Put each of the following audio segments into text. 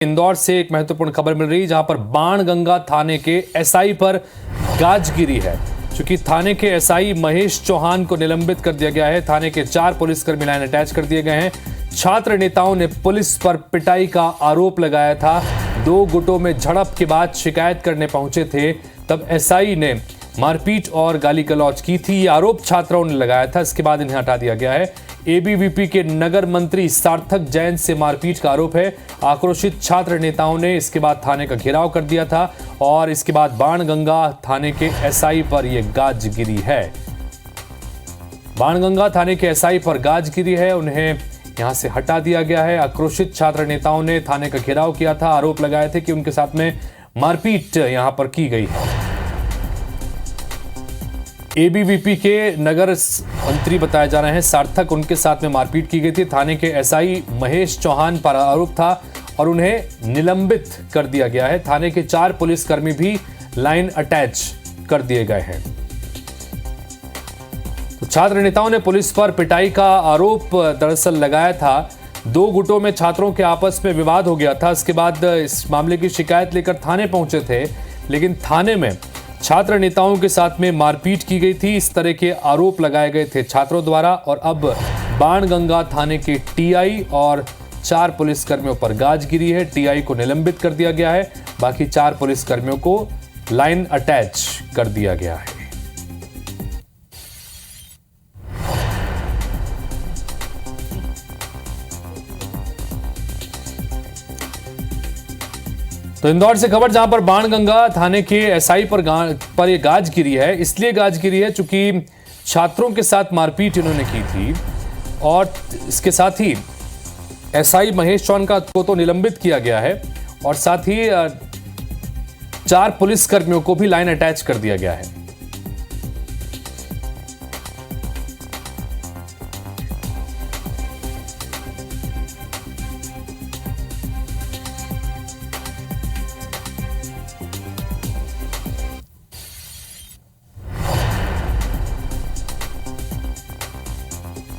इंदौर से एक महत्वपूर्ण खबर मिल रही है जहां पर बाणगंगा थाने के एसआई पर गाज गिरी है। चूंकि थाने के एसआई महेश चौहान को निलंबित कर दिया गया है। थाने के 4 पुलिसकर्मी लाइन अटैच कर दिए गए हैं। छात्र नेताओं ने पुलिस पर पिटाई का आरोप लगाया था। 2 गुटों में झड़प के बाद शिकायत करने पहुंचे थे, तब एसआई ने मारपीट और गाली गलौज की थी। ये आरोप छात्रों ने लगाया था। इसके बाद इन्हें हटा दिया गया है। एबीवीपी के नगर मंत्री सार्थक जैन से मारपीट का आरोप है। आक्रोशित छात्र नेताओं ने इसके बाद थाने का घेराव कर दिया था और इसके बाद बाणगंगा थाने के एसआई पर यह गाज गिरी है। बाणगंगा थाने के एसआई पर गाज गिरी है। उन्हें यहां से हटा दिया गया है। आक्रोशित छात्र नेताओं ने थाने का घेराव किया था। आरोप लगाए थे कि उनके साथ में मारपीट यहां पर की गई है। एबीवीपी के नगर मंत्री बताए जा रहे हैं सार्थक, उनके साथ में मारपीट की गई थी। थाने के एसआई महेश चौहान पर आरोप था और उन्हें निलंबित कर दिया गया है। थाने के 4 पुलिसकर्मी भी लाइन अटैच कर दिए गए हैं। तो छात्र नेताओं ने पुलिस पर पिटाई का आरोप दरअसल लगाया था। 2 गुटों में छात्रों के आपस में विवाद हो गया था। इसके बाद इस मामले की शिकायत लेकर थाने पहुंचे थे, लेकिन थाने में छात्र नेताओं के साथ में मारपीट की गई थी। इस तरह के आरोप लगाए गए थे छात्रों द्वारा और अब बाणगंगा थाने के टीआई और 4 पुलिसकर्मियों पर गाज गिरी है। टीआई को निलंबित कर दिया गया है। बाकी 4 पुलिसकर्मियों को लाइन अटैच कर दिया गया है। तो इंदौर से खबर जहां पर बाणगंगा थाने के एसआई पर यह गाज गिरी है। इसलिए गाज गिरी है चूंकि छात्रों के साथ मारपीट इन्होंने की थी और इसके साथ ही एसआई महेश चौहान को तो निलंबित किया गया है और साथ ही 4 पुलिसकर्मियों को भी लाइन अटैच कर दिया गया है।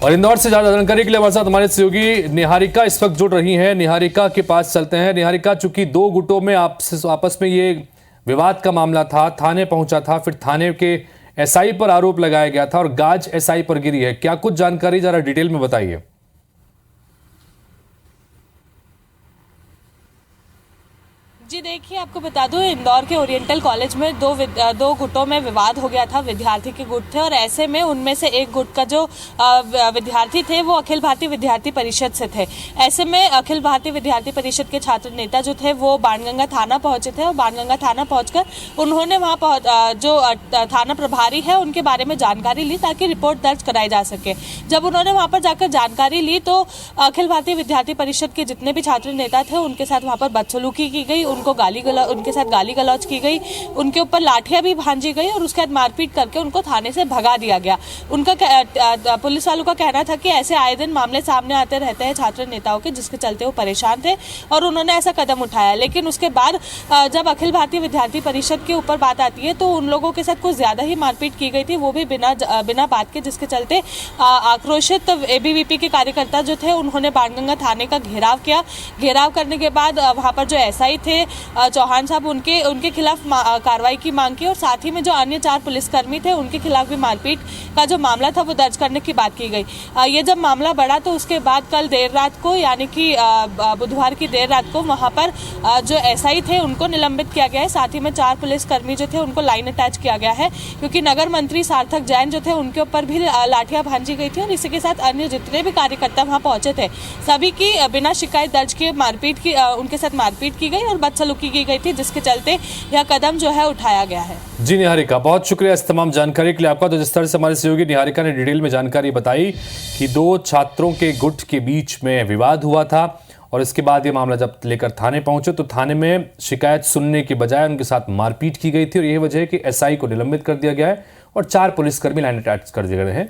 और इंदौर से ज्यादा जानकारी के लिए हमारे साथ हमारे सहयोगी निहारिका इस वक्त जुड़ रही हैं। निहारिका के पास चलते हैं। निहारिका, चूंकि 2 गुटों में आपस में ये विवाद का मामला था, थाने पहुंचा था, फिर थाने के एसआई पर आरोप लगाया गया था और गाज एसआई पर गिरी है। क्या कुछ जानकारी जरा डिटेल में बताइए। जी देखिए, आपको बता दूं इंदौर के ओरिएंटल कॉलेज में 2 गुटों में विवाद हो गया था। विद्यार्थी के गुट थे और ऐसे में उनमें से एक गुट का जो विद्यार्थी थे वो अखिल भारतीय विद्यार्थी परिषद से थे। ऐसे में अखिल भारतीय विद्यार्थी परिषद के छात्र नेता जो थे वो बाणगंगा थाना पहुंचे थे और बाणगंगा थाना पहुंचकर उन्होंने वहां जो थाना प्रभारी है उनके बारे में जानकारी ली ताकि रिपोर्ट दर्ज कराई जा सके। जब उन्होंने वहां पर जाकर जानकारी ली तो अखिल भारतीय विद्यार्थी परिषद के जितने भी छात्र नेता थे उनके साथ वहां पर बदसलूकी की गई, उनके साथ गाली गलौज की गई, उनके ऊपर लाठियां भी भांजी गई और उसके बाद मारपीट करके उनको थाने से भगा दिया गया। उनका पुलिस वालों का कहना था कि ऐसे आए दिन मामले सामने आते रहते हैं छात्र नेताओं के, जिसके चलते वो परेशान थे और उन्होंने ऐसा कदम उठाया। लेकिन उसके बाद जब अखिल भारतीय विद्यार्थी परिषद के ऊपर बात आती है तो उन लोगों के साथ कुछ ज्यादा ही मारपीट की गई थी, वो भी बिना बात के, जिसके चलते आक्रोशित एबीवीपी के कार्यकर्ता जो थे उन्होंने बाणगंगा थाने का घेराव किया। घेराव करने के बाद वहां पर जो एसआई थे चौहान साहब उनके खिलाफ कार्रवाई की मांग की और साथ ही में जो अन्य 4 पुलिसकर्मी थे उनके खिलाफ भी मारपीट का जो मामला था वो दर्ज करने की बात की गई। ये जब मामला बढ़ा तो उसके बाद कल देर रात को, यानी कि बुधवार की देर रात को वहां पर जो एसआई थे उनको निलंबित किया गया है। साथ ही में 4 पुलिसकर्मी जो थे उनको लाइन अटैच किया गया है, क्योंकि नगर मंत्री सार्थक जैन जो थे उनके ऊपर भी लाठियां भांजी गई थी और इसी के साथ अन्य जितने भी कार्यकर्ता वहां पहुंचे थे सभी की बिना शिकायत दर्ज किए उनके साथ मारपीट की गई और बदसलूकी की गई थी, जिसके चलते यह कदम जो है उठाया गया है। जी निहारिका, बहुत शुक्रिया इस तमाम जानकारी के लिए आपका। तो जिस तरह से हमारे सहयोगी निहारिका ने डिटेल में जानकारी बताई कि 2 छात्रों के गुट के बीच में विवाद हुआ था और इसके बाद ये मामला जब लेकर थाने पहुंचे तो थाने में शिकायत सुनने के बजाय उनके साथ मारपीट की गई थी और यही वजह है कि एसआई को निलंबित कर दिया गया है और 4 पुलिसकर्मी लाइन अटैच कर दिए गए हैं।